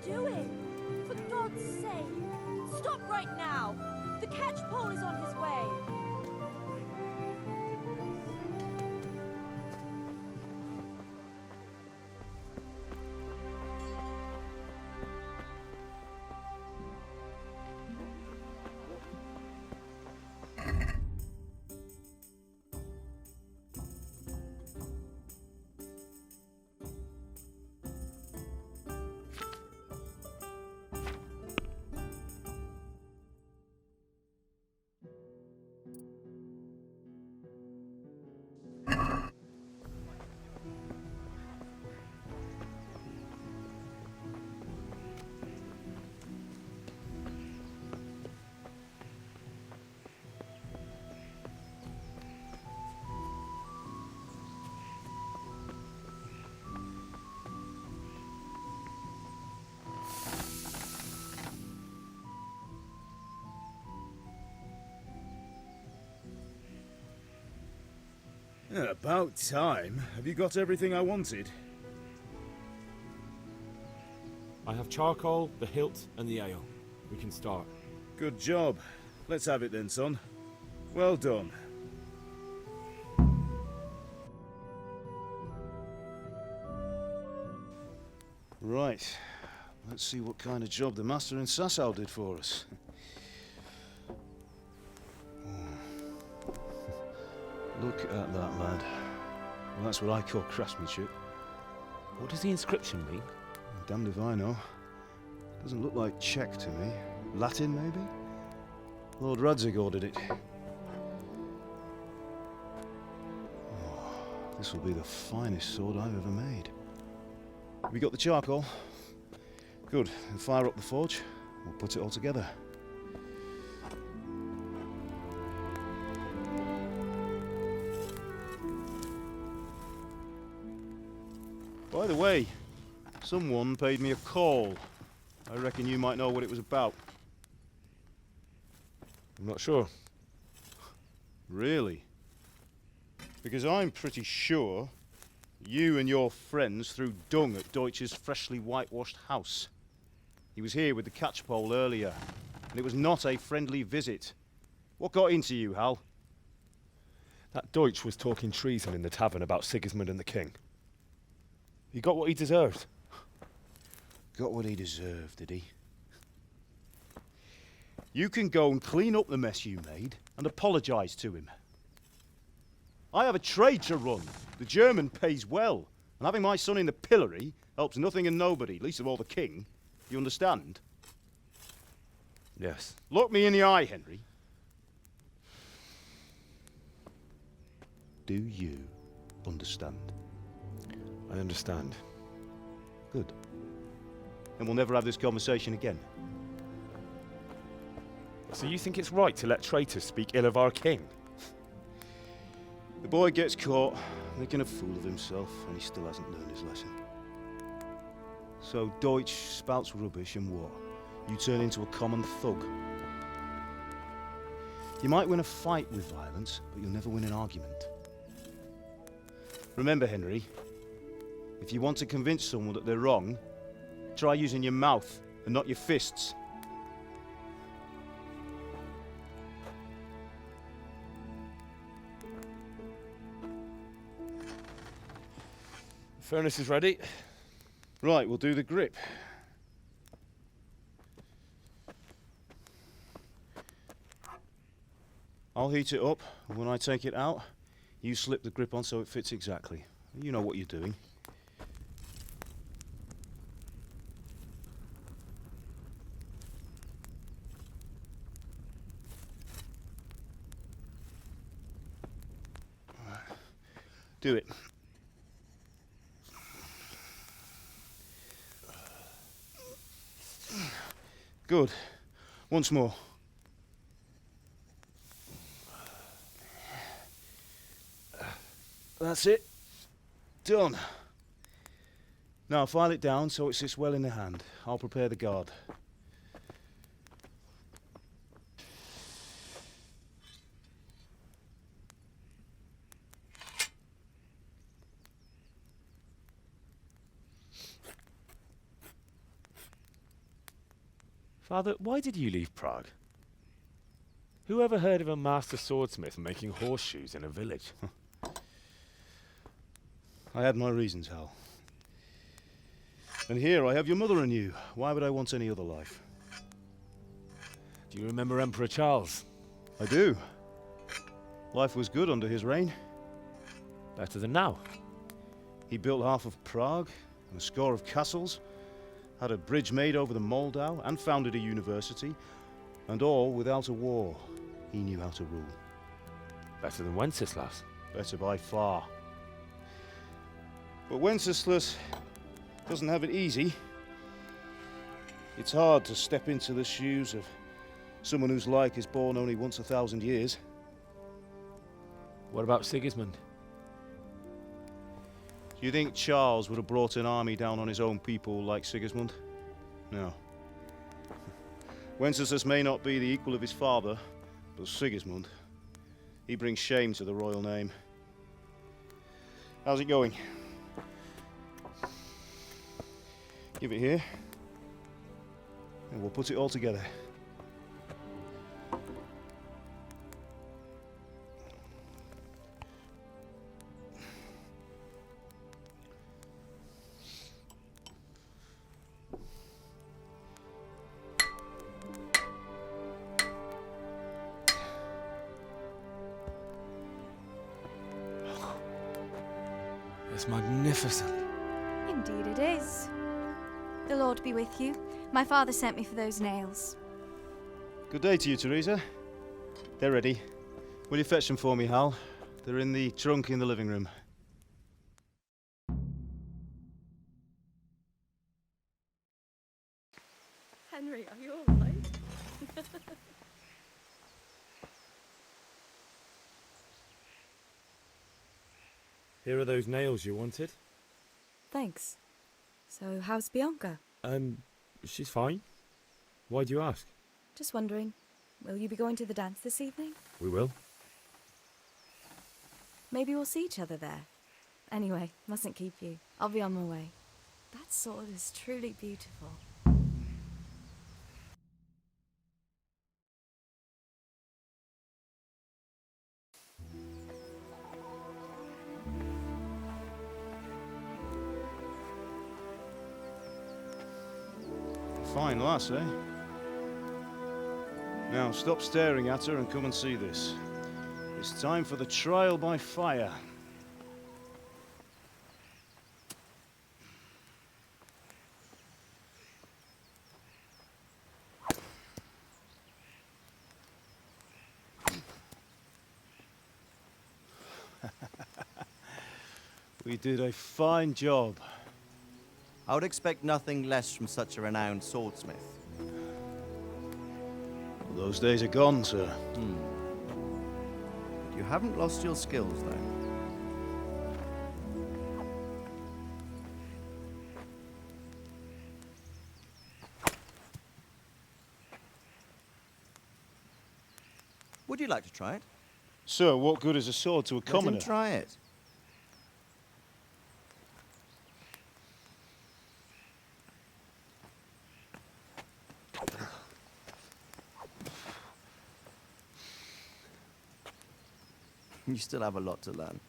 doing? For God's sake, stop right now! The catchpole is on his way! About time. Have you got everything I wanted? I have charcoal, the hilt, and the ale. We can start. Good job. Let's have it then, son. Well done. Right. Let's see what kind of job the Master in Sasau did for us. Look at that, lad. Well, that's what I call craftsmanship. What does the inscription mean? Damned if I know. Doesn't look like Czech to me. Latin, maybe? Lord Radzig ordered it. Oh, this will be the finest sword I've ever made. Have you got the charcoal? Good. Then fire up the forge. We'll put it all together. By the way, someone paid me a call. I reckon you might know what it was about. I'm not sure. Really? Because I'm pretty sure you and your friends threw dung at Deutsch's freshly whitewashed house. He was here with the catchpole earlier, and it was not a friendly visit. What got into you, Hal? That Deutsch was talking treason in the tavern about Sigismund and the king. He got what he deserved. Got what he deserved, did he? You can go and clean up the mess you made and apologise to him. I have a trade to run. The German pays well, and having my son in the pillory helps nothing and nobody, least of all the king. You understand? Yes. Look me in the eye, Henry. Do you understand? I understand. Good. And we'll never have this conversation again. So you think it's right to let traitors speak ill of our king? The boy gets caught, making a fool of himself, and he still hasn't learned his lesson. So Deutsch spouts rubbish, and what? You turn into a common thug. You might win a fight with violence, but you'll never win an argument. Remember, Henry, if you want to convince someone that they're wrong, try using your mouth and not your fists. The furnace is ready. Right, we'll do the grip. I'll heat it up, and when I take it out, you slip the grip on so it fits exactly. You know what you're doing. Do it. Good. Once more. That's it. Done. Now file it down so it sits well in the hand. I'll prepare the guard. Father, why did you leave Prague? Who ever heard of a master swordsmith making horseshoes in a village? I had my reasons, Hal. And here I have your mother and you. Why would I want any other life? Do you remember Emperor Charles? I do. Life was good under his reign. Better than now. He built half of Prague and a score of castles, had a bridge made over the Moldau, and founded a university, and all without a war. He knew how to rule. Better than Wenceslas. Better by far. But Wenceslas doesn't have it easy. It's hard to step into the shoes of someone whose like is born only once 1,000 years. What about Sigismund? Do you think Charles would have brought an army down on his own people like Sigismund? No. Wenceslas may not be the equal of his father, but Sigismund, he brings shame to the royal name. How's it going? Give it here, and we'll put it all together. It's magnificent. Indeed it is. The Lord be with you. My father sent me for those nails. Good day to you, Teresa. They're ready. Will you fetch them for me, Hal? They're in the trunk in the living room. Henry, are you all right? Here are those nails you wanted. Thanks. So, how's Bianca? She's fine. Why do you ask? Just wondering, will you be going to the dance this evening? We will. Maybe we'll see each other there. Anyway, mustn't keep you. I'll be on my way. That sword is truly beautiful. Fine lass, eh? Now, stop staring at her and come and see this. It's time for the trial by fire. We did a fine job. I would expect nothing less from such a renowned swordsmith. Those days are gone, sir. You haven't lost your skills, though. Would you like to try it? Sir, what good is a sword to a commoner? Let him try it. You still have a lot to learn.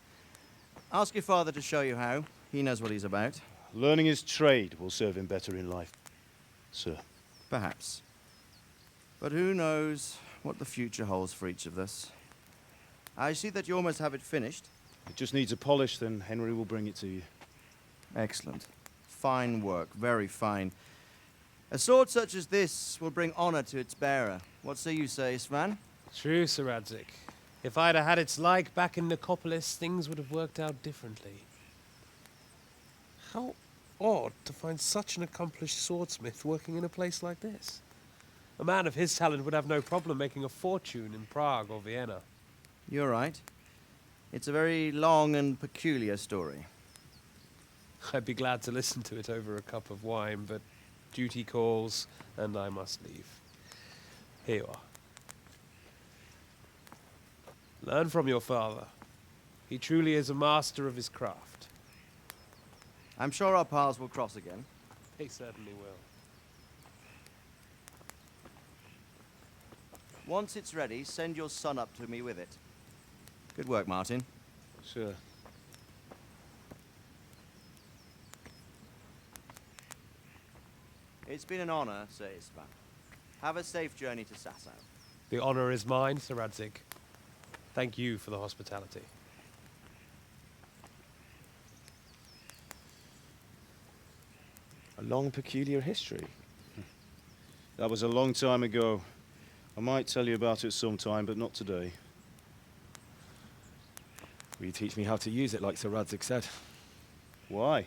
Ask your father to show you how. He knows what he's about. Learning his trade will serve him better in life, sir. Perhaps. But who knows what the future holds for each of us. I see that you almost have it finished. It just needs a polish, then Henry will bring it to you. Excellent. Fine work, very fine. A sword such as this will bring honor to its bearer. What say you, Svan? True, Sir Radzig. If I'd have had its like back in Nicopolis, things would have worked out differently. How odd to find such an accomplished swordsmith working in a place like this. A man of his talent would have no problem making a fortune in Prague or Vienna. You're right. It's a very long and peculiar story. I'd be glad to listen to it over a cup of wine, but duty calls, and I must leave. Here you are. Learn from your father. He truly is a master of his craft. I'm sure our paths will cross again. They certainly will. Once it's ready, send your son up to me with it. Good work, Martin. Sir. It's been an honor, Sir Istvan. Have a safe journey to Sasau. The honor is mine, Sir Radzig. Thank you for the hospitality. A long, peculiar history. That was a long time ago. I might tell you about it sometime, but not today. Will you teach me how to use it like Sir Radzig said? Why?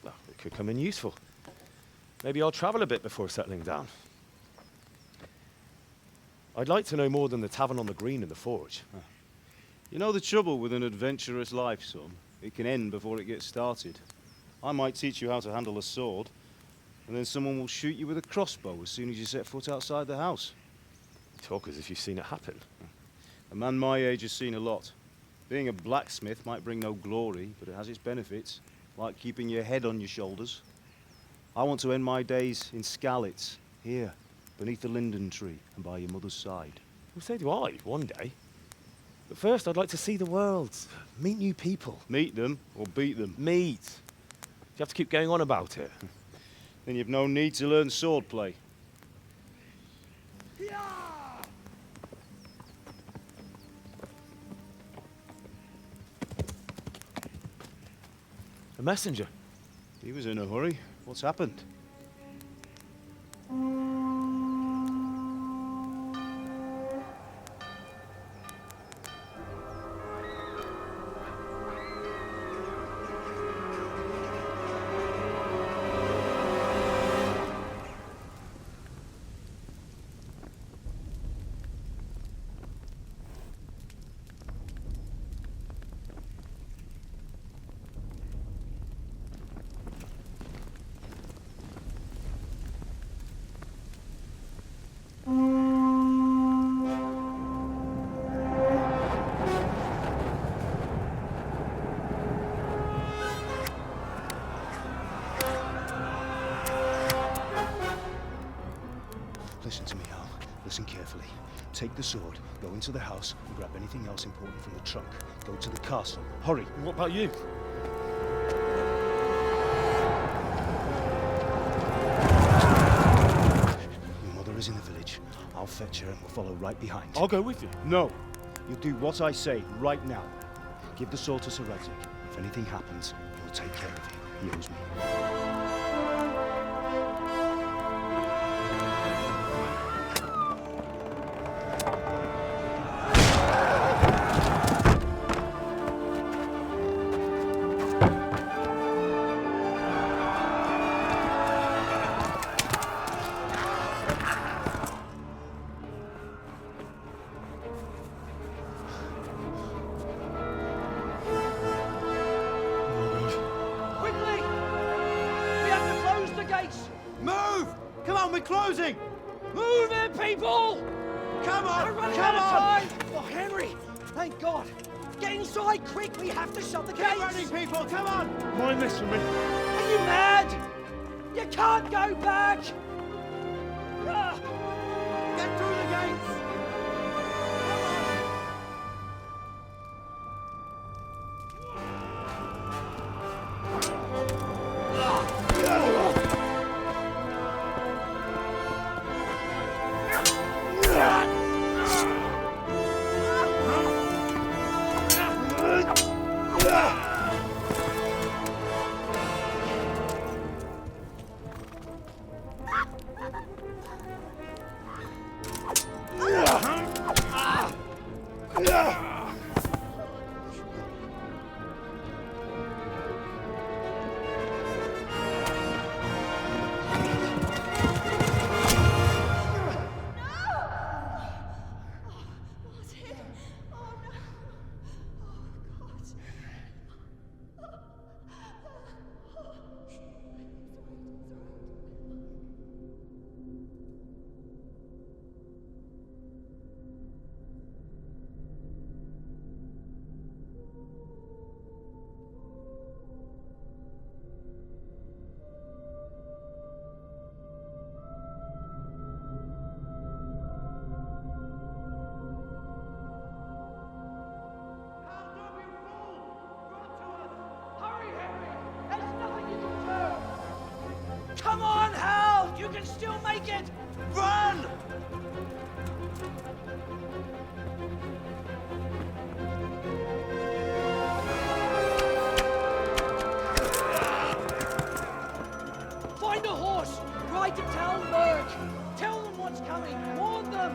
Well, it could come in useful. Maybe I'll travel a bit before settling down. I'd like to know more than the tavern on the green and the forge. You know the trouble with an adventurous life, son? It can end before it gets started. I might teach you how to handle a sword, and then someone will shoot you with a crossbow as soon as you set foot outside the house. You talk as if you've seen it happen. A man my age has seen a lot. Being a blacksmith might bring no glory, but it has its benefits, like keeping your head on your shoulders. I want to end my days in Skalitz, here, beneath the linden tree and by your mother's side. Well, so do I, one day. But first, I'd like to see the world, meet new people. Meet them or beat them. Meet. You have to keep going on about it. Then you've no need to learn swordplay. A messenger. He was in a hurry. What's happened? Listen to me, Al. Listen carefully. Take the sword, go into the house, and grab anything else important from the trunk. Go to the castle. Hurry! What about you? Your mother is in the village. I'll fetch her and we'll follow right behind. I'll go with you. No! You'll do what I say right now. Give the sword to Sir Radzig. If anything happens, he'll take care of you. He owes me. Move! Come on, we're closing! Move it, people! Come on! We're running Come out of on! time! Oh, Henry! Thank God! Get inside, quick! We have to shut the Keep gates! running, people! Come on! Mind this from me. Are you mad? You can't go back! Ah, Get through the gates! Come on, Hal! You can still make it! Run! Find a horse! Ride to tell Lurk! Tell them what's coming! Warn them!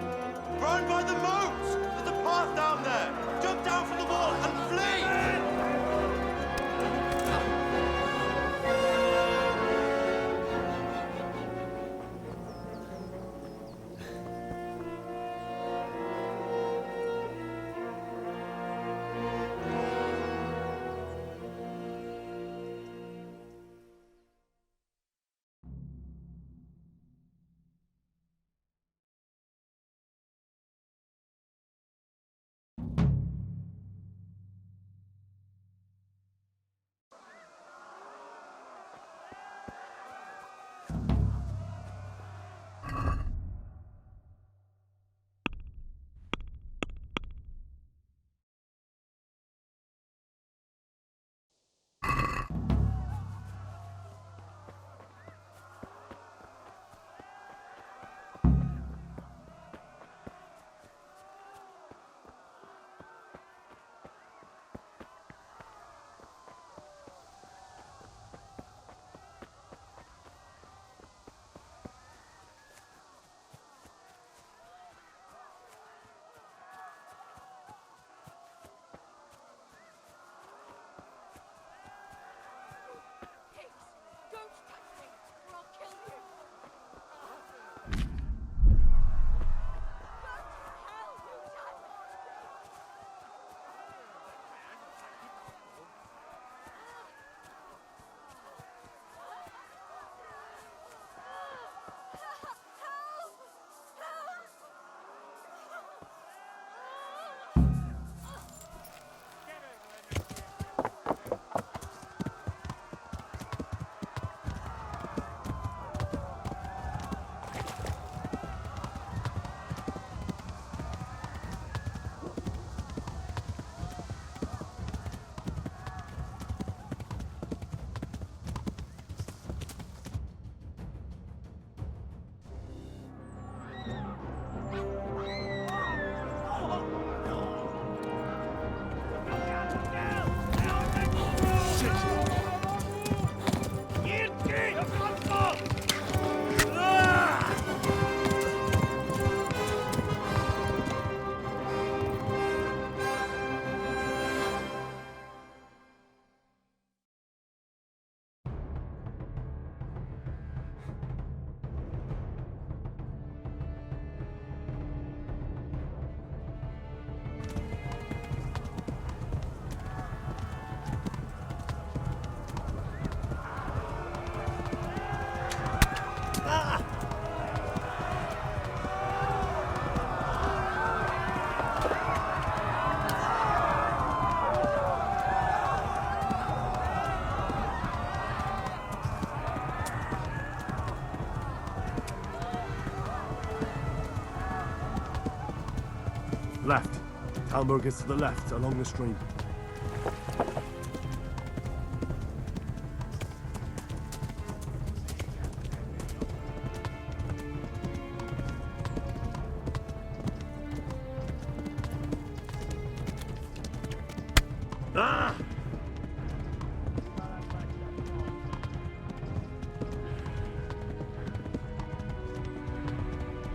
Run by the moat! There's a path down there! Jump down from the wall and flee! Left. Talmberg is to the left, along the stream. Ah!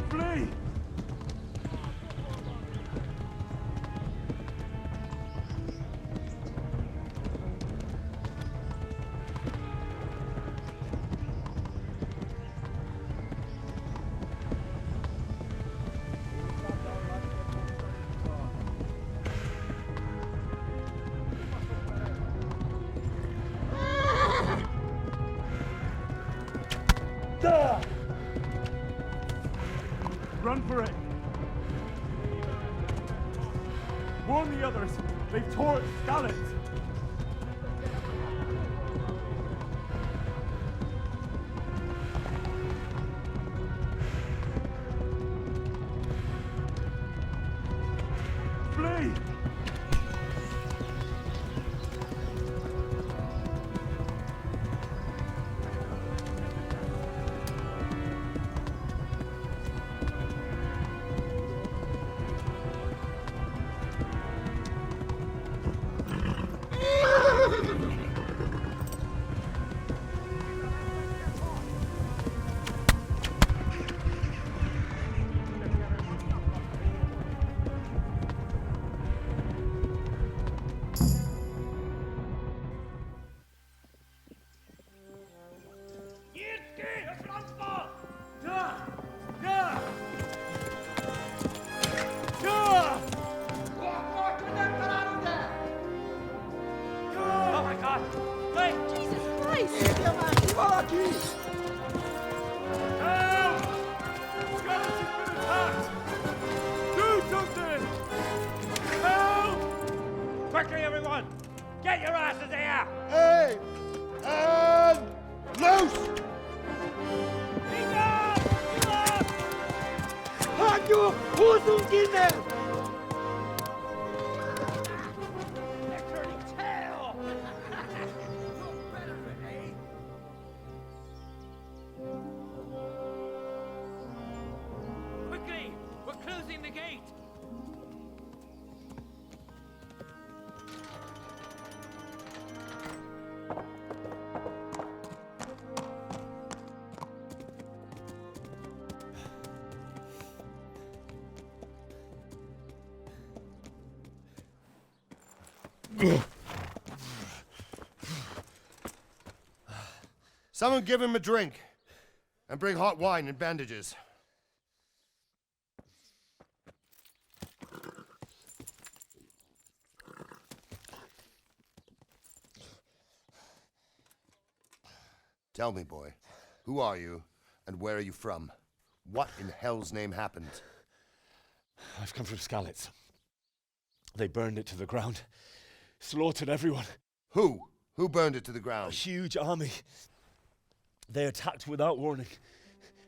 Flee! Run for it! Warn the others! They've torched Scarlet! Flee! Quickly! We're closing the gate! Someone give him a drink. And bring hot wine and bandages. Tell me, boy, who are you and where are you from? What in hell's name happened? I've come from Skalitz. They burned it to the ground. Slaughtered everyone. Who? Who burned it to the A ground? huge army. They attacked without warning.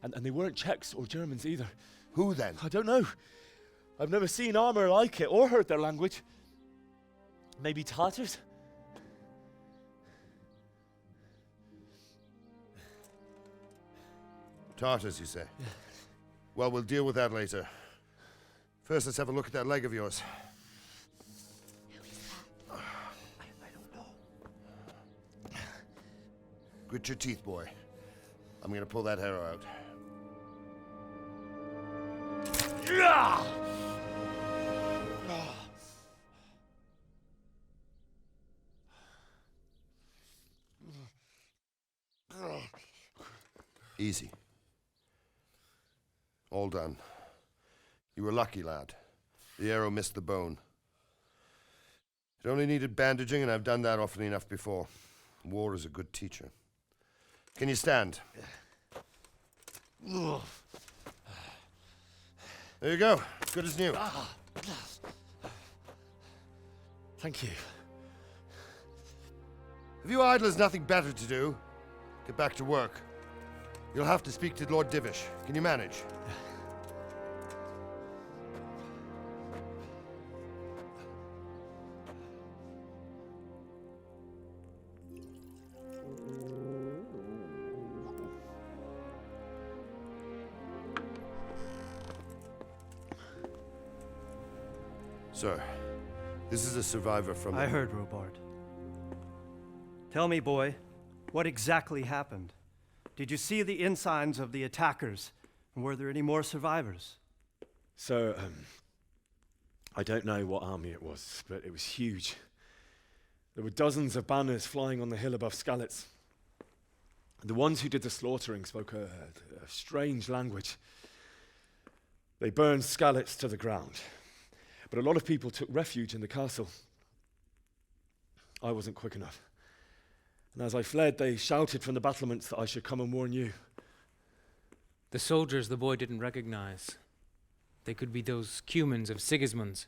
And they weren't Czechs or Germans either. Who then? I don't know. I've never seen armor like it or heard their language. Maybe Tatars? Tartars, you say? Yeah. Well, we'll deal with that later. First, let's have a look at that leg of yours. I don't know. Grit your teeth, boy. I'm gonna pull that arrow out. Easy. All done. You were lucky, lad. The arrow missed the bone. It only needed bandaging, and I've done that often enough before. War is a good teacher. Can you stand? There you go. Good as new. Thank you. If you idlers nothing better to do, get back to work. You'll have to speak to Lord Divish. Can you manage? Sir, this is a survivor from... I heard, Robard. Tell me, boy, what exactly happened? Did you see the ensigns of the attackers? And were there any more survivors? So, I don't know what army it was, but it was huge. There were dozens of banners flying on the hill above Skalitz. The ones who did the slaughtering spoke a strange language. They burned Skalitz to the ground. But a lot of people took refuge in the castle. I wasn't quick enough. And as I fled, they shouted from the battlements that I should come and warn you. The soldiers the boy didn't recognize. They could be those Cumans of Sigismund's.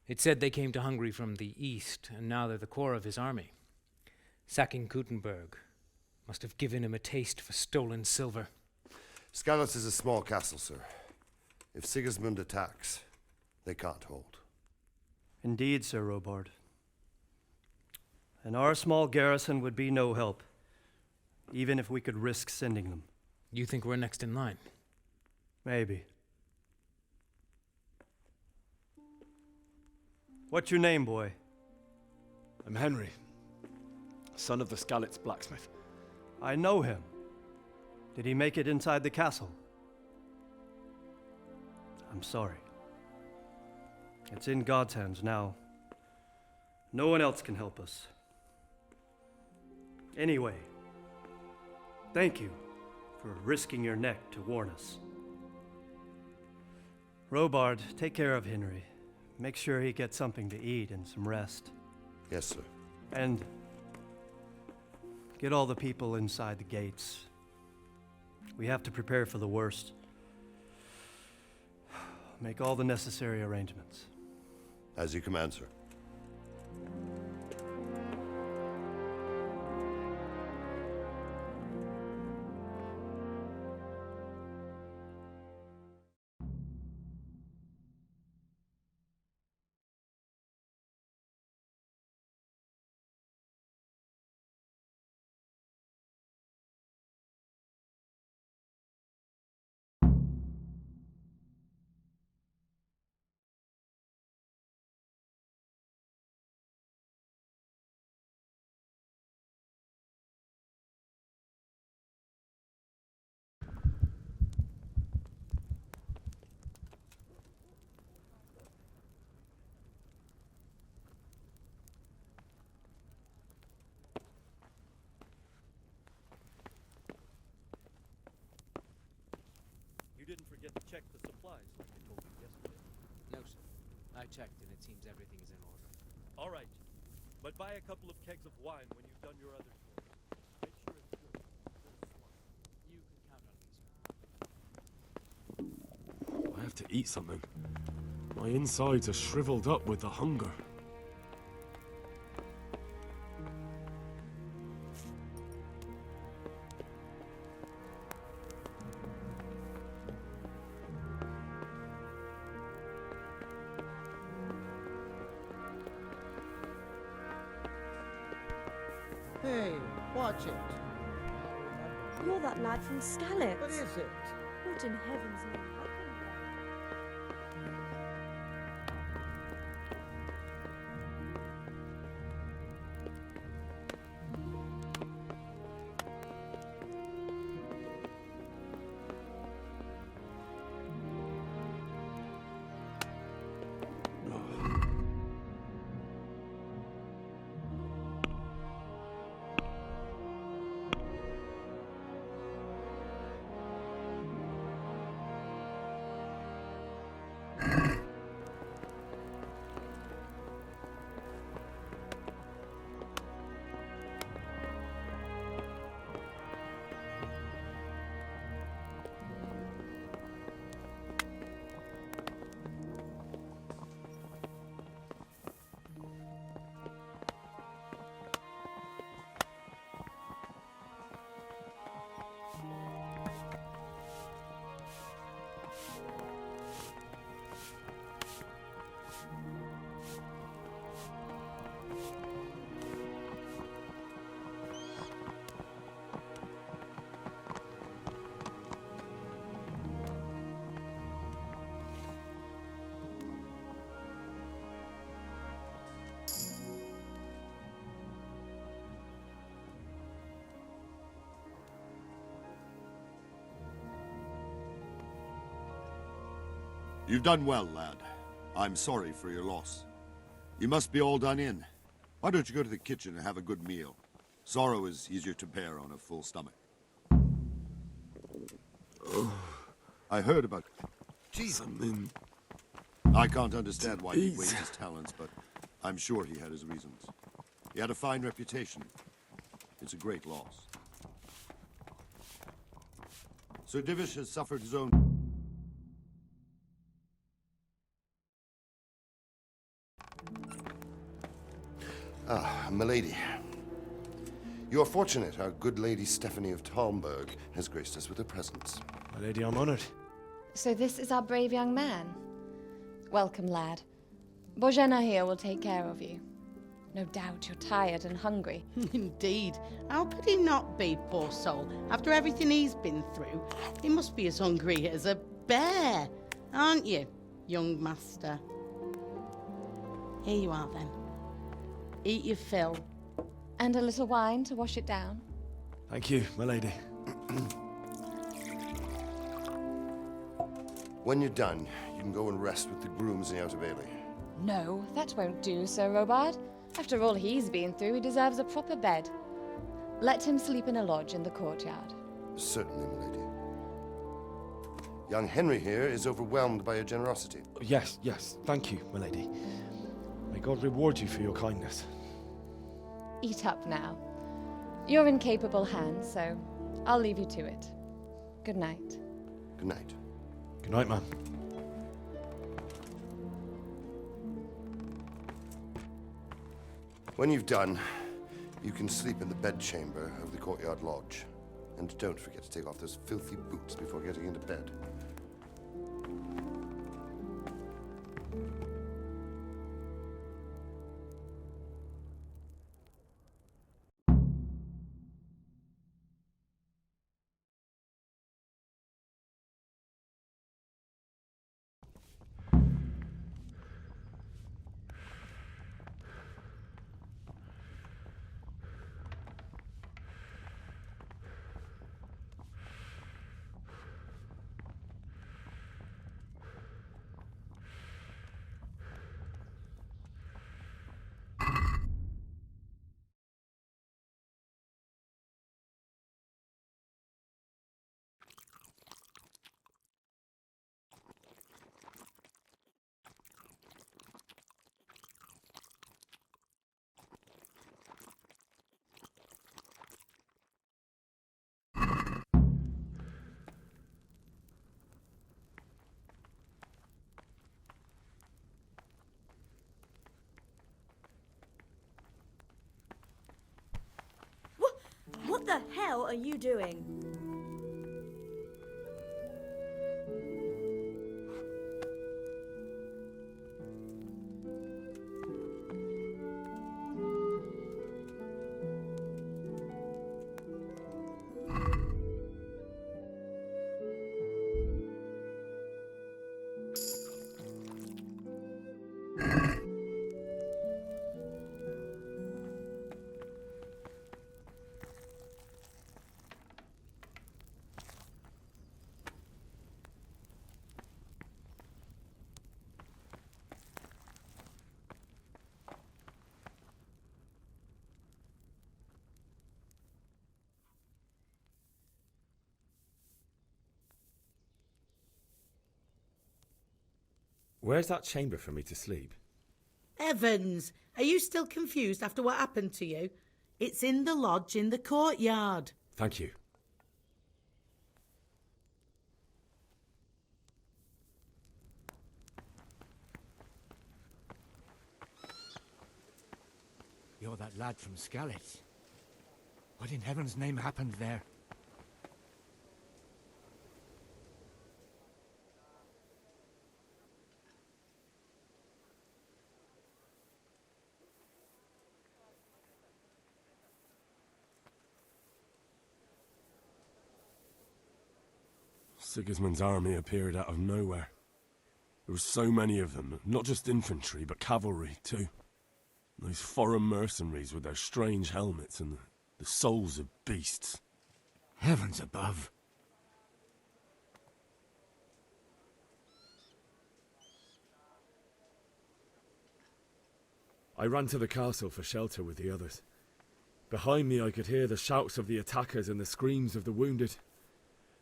It said they came to Hungary from the east, and now they're the core of his army. Sacking Gutenberg must have given him a taste for stolen silver. Skalitz is a small castle, sir. If Sigismund attacks, they can't hold. Indeed, Sir Robard. And our small garrison would be no help, even if we could risk sending them. You think we're next in line? Maybe. What's your name, boy? I'm Henry, son of the Skalitz blacksmith. I know him. Did he make it inside the castle? I'm sorry. It's in God's hands now. No one else can help us. Anyway, thank you for risking your neck to warn us. Robard, take care of Henry. Make sure he gets something to eat and some rest. Yes, sir. And get all the people inside the gates. We have to prepare for the worst. Make all the necessary arrangements. As you command, sir. supplies like I told you yesterday? No, sir. I checked and it seems everything is in order. All right. But buy a couple of kegs of wine when you've done your other chores. Make sure it's good. You can count on me, sir. I have to eat something. My insides are shriveled up with the hunger. Hey, watch it. You're that lad from Scallops. What is it? What in heaven's name happened You've done well, lad. I'm sorry for your loss. You must be all done in. Why don't you go to the kitchen and have a good meal? Sorrow is easier to bear on a full stomach. I heard about... Something... I can't understand why he wasted his talents, but I'm sure he had his reasons. He had a fine reputation. It's a great loss. Sir Divish has suffered his own... Ah, milady. You are fortunate our good lady Stephanie of Talmberg has graced us with her presence. My lady, I'm honored. So this is our brave young man. Welcome, lad. Bojena here will take care of you. No doubt you're tired and hungry. Indeed. How could he not be, poor soul? After everything he's been through, he must be as hungry as a bear, aren't you, young master? Here you are, then. Eat your fill. And a little wine to wash it down. Thank you, my lady. When you're done, you can go and rest with the grooms in the Outer Bailey. No, that won't do, Sir Robard. After all he's been through, he deserves a proper bed. Let him sleep in a lodge in the courtyard. Certainly, milady. Young Henry here is overwhelmed by your generosity. Yes, yes. Thank you, my lady. May God reward you for your kindness. Eat up now. You're in capable hands, so I'll leave you to it. Good night. Good night. Good night, ma'am. When you've done, you can sleep in the bedchamber of the courtyard lodge. And don't forget to take off those filthy boots before getting into bed. the hell are you doing? Where's that chamber for me to sleep? Evans, are you still confused after what happened to you? It's in the lodge in the courtyard. Thank you. You're that lad from Skalitz. What in heaven's name happened there? Sigismund's army appeared out of nowhere. There were so many of them, not just infantry, but cavalry, too. Those foreign mercenaries with their strange helmets and the souls of beasts. Heavens above. I ran to the castle for shelter with the others. Behind me I could hear the shouts of the attackers and the screams of the wounded.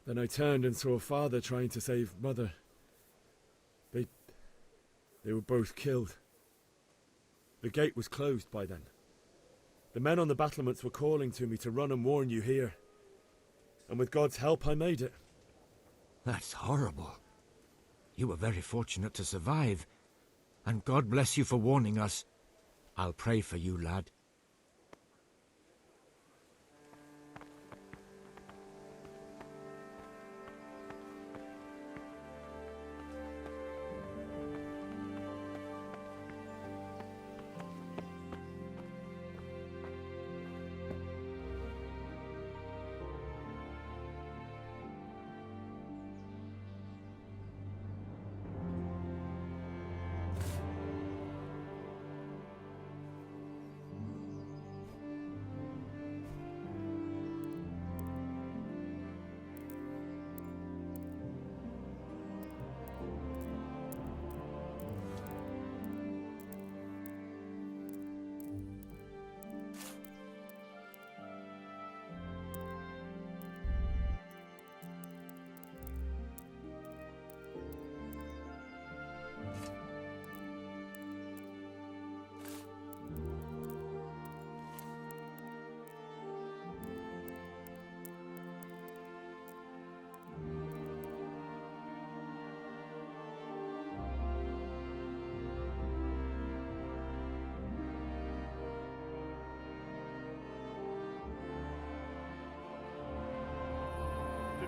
Then I turned and saw Father trying to save Mother. They were both killed. The gate was closed by then. The men on the battlements were calling to me to run and warn you here. And with God's help I made it. That's horrible. You were very fortunate to survive. And God bless you for warning us. I'll pray for you, lad.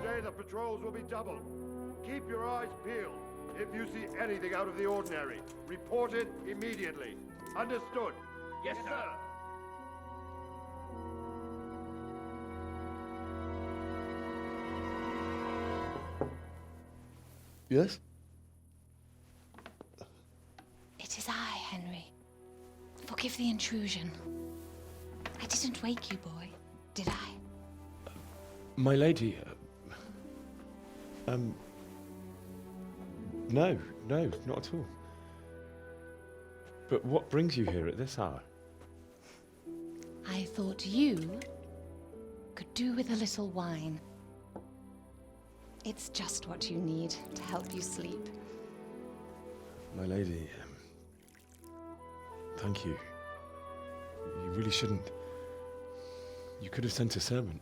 Today the patrols will be doubled. Keep your eyes peeled. If you see anything out of the ordinary, report it immediately. Understood? Yes, sir. Yes? It is I, Henry. Forgive the intrusion. I didn't wake you, boy, did I? My lady, no, not at all. But what brings you here at this hour? I thought you could do with a little wine. It's just what you need to help you sleep. My lady, thank you. You really shouldn't. You could have sent a servant.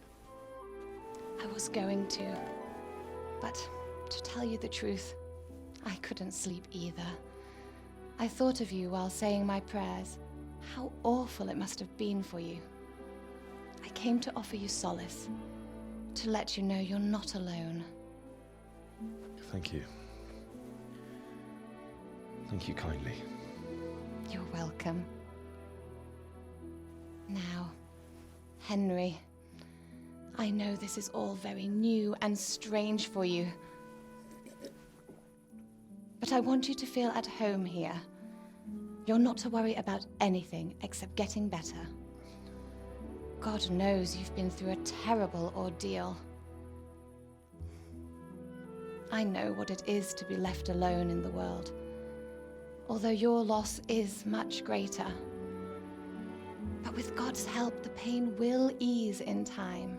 I was going to, but to tell you the truth, I couldn't sleep either. I thought of you while saying my prayers. How awful it must have been for you. I came to offer you solace, to let you know you're not alone. Thank you. Thank you kindly. You're welcome. Now, Henry, I know this is all very new and strange for you. But I want you to feel at home here. You're not to worry about anything except getting better. God knows you've been through a terrible ordeal. I know what it is to be left alone in the world, although your loss is much greater. But with God's help, the pain will ease in time.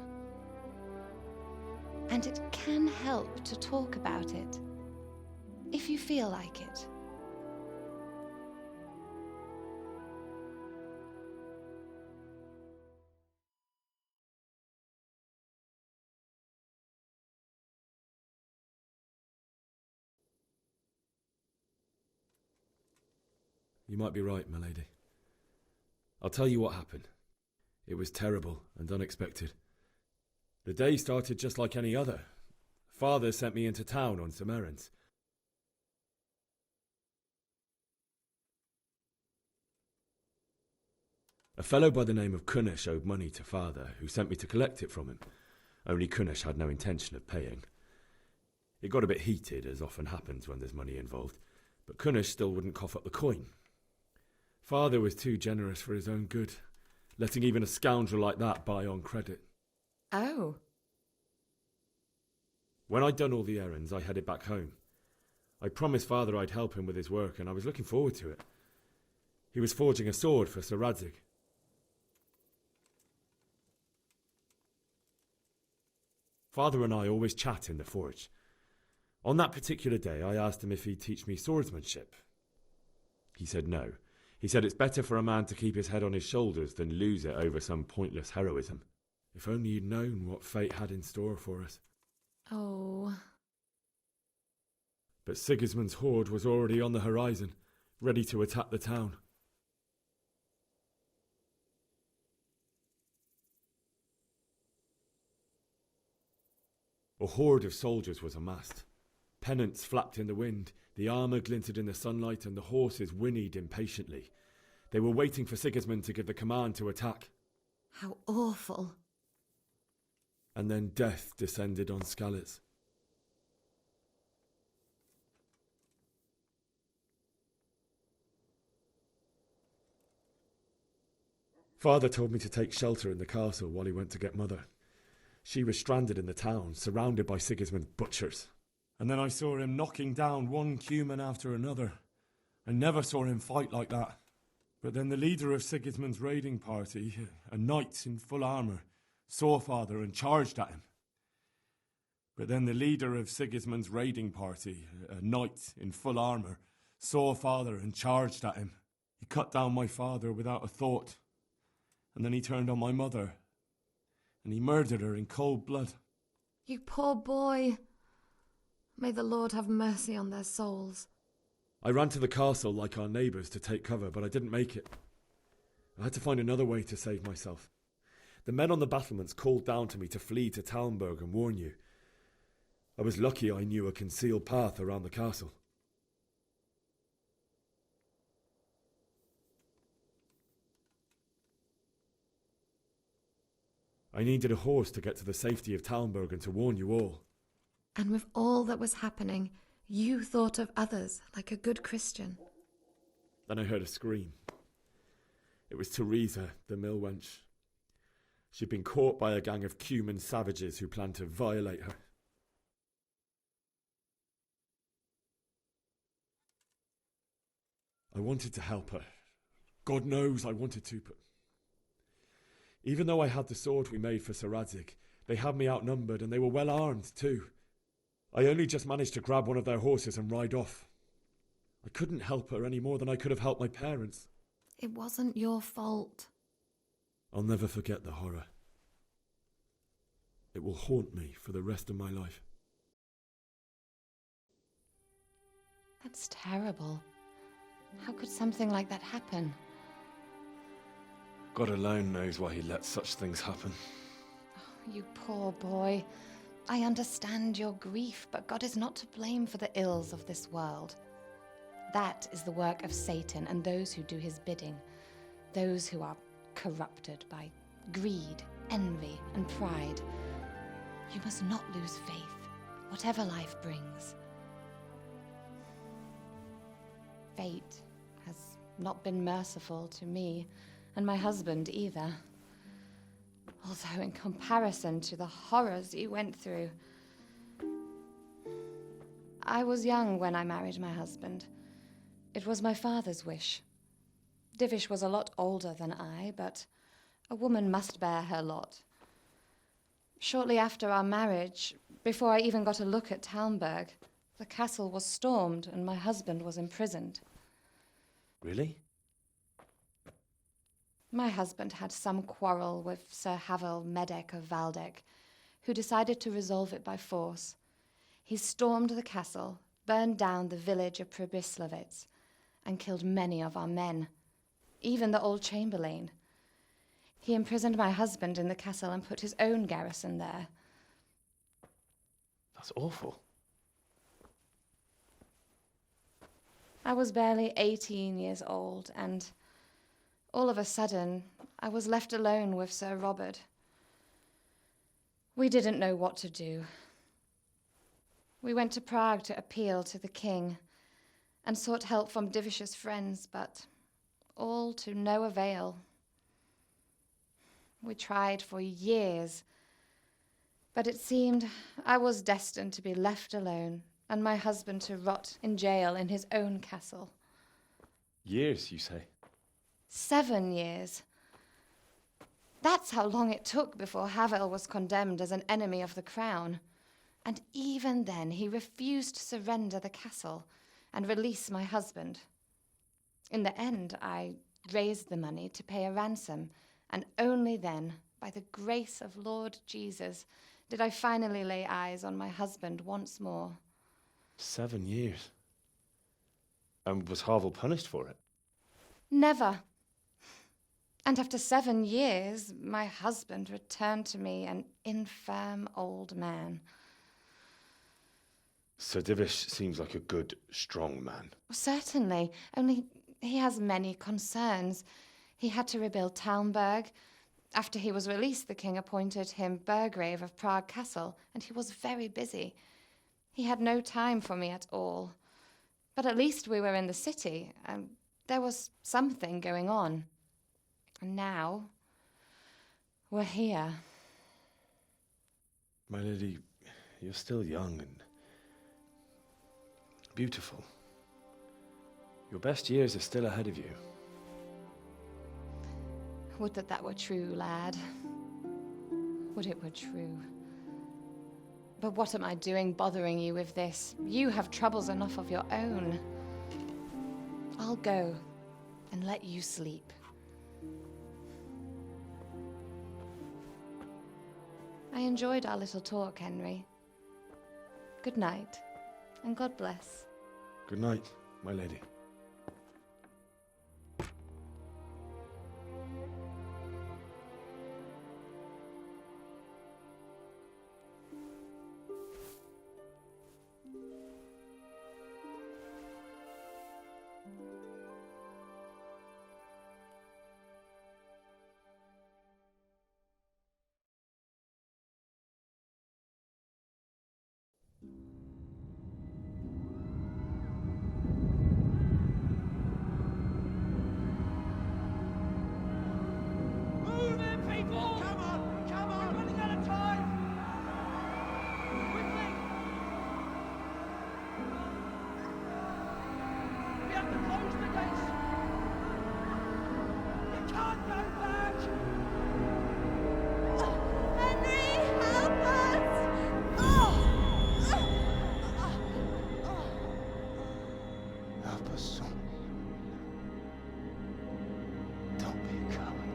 And it can help to talk about it, if you feel like it. You might be right, my lady. I'll tell you what happened. It was terrible and unexpected. The day started just like any other. Father sent me into town on some errands. A fellow by the name of Kunish owed money to Father, who sent me to collect it from him. Only Kunish had no intention of paying. It got a bit heated, as often happens when there's money involved, but Kunish still wouldn't cough up the coin. Father was too generous for his own good, letting even a scoundrel like that buy on credit. Oh. When I'd done all the errands, I headed back home. I promised Father I'd help him with his work, and I was looking forward to it. He was forging a sword for Sir Radzig. Father and I always chat in the forge. On that particular day, I asked him if he'd teach me swordsmanship. He said no. He said it's better for a man to keep his head on his shoulders than lose it over some pointless heroism. If only you'd known what fate had in store for us. Oh. But Sigismund's horde was already on the horizon, ready to attack the town. A horde of soldiers was amassed. Pennants flapped in the wind, the armour glinted in the sunlight, and the horses whinnied impatiently. They were waiting for Sigismund to give the command to attack. How awful. And then death descended on Skalitz. Father told me to take shelter in the castle while he went to get Mother. She was stranded in the town, surrounded by Sigismund's butchers. And then I saw him knocking down one human after another. I never saw him fight like that. But then the leader of Sigismund's raiding party, a knight in full armour, saw Father and charged at him. But then the leader of Sigismund's raiding party, a knight in full armour, saw Father and charged at him. He cut down my father without a thought. And then he turned on my mother. And he murdered her in cold blood. You poor boy. May the Lord have mercy on their souls. I ran to the castle like our neighbours to take cover, but I didn't make it. I had to find another way to save myself. The men on the battlements called down to me to flee to Talmberg and warn you. I was lucky I knew a concealed path around the castle. I needed a horse to get to the safety of Talmberg and to warn you all. And with all that was happening, you thought of others like a good Christian. Then I heard a scream. It was Teresa, the mill wench. She'd been caught by a gang of Cuman savages who planned to violate her. I wanted to help her. God knows I wanted to, but even though I had the sword we made for Sir Radzig, they had me outnumbered and they were well armed too. I only just managed to grab one of their horses and ride off. I couldn't help her any more than I could have helped my parents. It wasn't your fault. I'll never forget the horror. It will haunt me for the rest of my life. That's terrible. How could something like that happen? God alone knows why he lets such things happen. You poor boy. I understand your grief, but God is not to blame for the ills of this world. That is the work of Satan and those who do his bidding, those who are corrupted by greed, envy, and pride. You must not lose faith, whatever life brings. Fate has not been merciful to me, and my husband either. Although in comparison to the horrors you went through. I was young when I married my husband. It was my father's wish. Divish was a lot older than I, but a woman must bear her lot. Shortly after our marriage, before I even got a look at Talmberg, the castle was stormed and my husband was imprisoned. Really? My husband had some quarrel with Sir Havel Medek of Valdek, who decided to resolve it by force. He stormed the castle, burned down the village of Pribyslavitz, and killed many of our men, even the old chamberlain. He imprisoned my husband in the castle and put his own garrison there. That's awful. I was barely 18 years old, and all of a sudden, I was left alone with Sir Robert. We didn't know what to do. We went to Prague to appeal to the king and sought help from Divish's friends, but all to no avail. We tried for years, but it seemed I was destined to be left alone and my husband to rot in jail in his own castle. Years, you say? 7 years. That's how long it took before Havel was condemned as an enemy of the crown. And even then, he refused to surrender the castle and release my husband. In the end, I raised the money to pay a ransom, and only then, by the grace of Lord Jesus, did I finally lay eyes on my husband once more. 7 years? And was Havel punished for it? Never. And after 7 years, my husband returned to me an infirm old man. Sir Divish seems like a good, strong man. Certainly, only he has many concerns. He had to rebuild Talmberg. After he was released, the king appointed him Burgrave of Prague Castle, and he was very busy. He had no time for me at all. But at least we were in the city, and there was something going on. And now, we're here. My lady, you're still young and beautiful. Your best years are still ahead of you. Would that that were true, lad. Would it were true. But what am I doing bothering you with this? You have troubles enough of your own. I'll go and let you sleep. I enjoyed our little talk, Henry. Good night, and God bless. Good night, my lady. Move in, people! Come on! Come on! We're running out of time! Quickly! We have to close the gates! You can't go back! Henry, help us! Help us, son. Don't be a coward.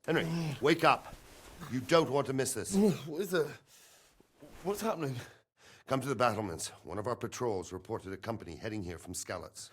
Henry, wake up. You don't want to miss this. What is it? What's happening? Come to the battlements. One of our patrols reported a company heading here from Skalitz.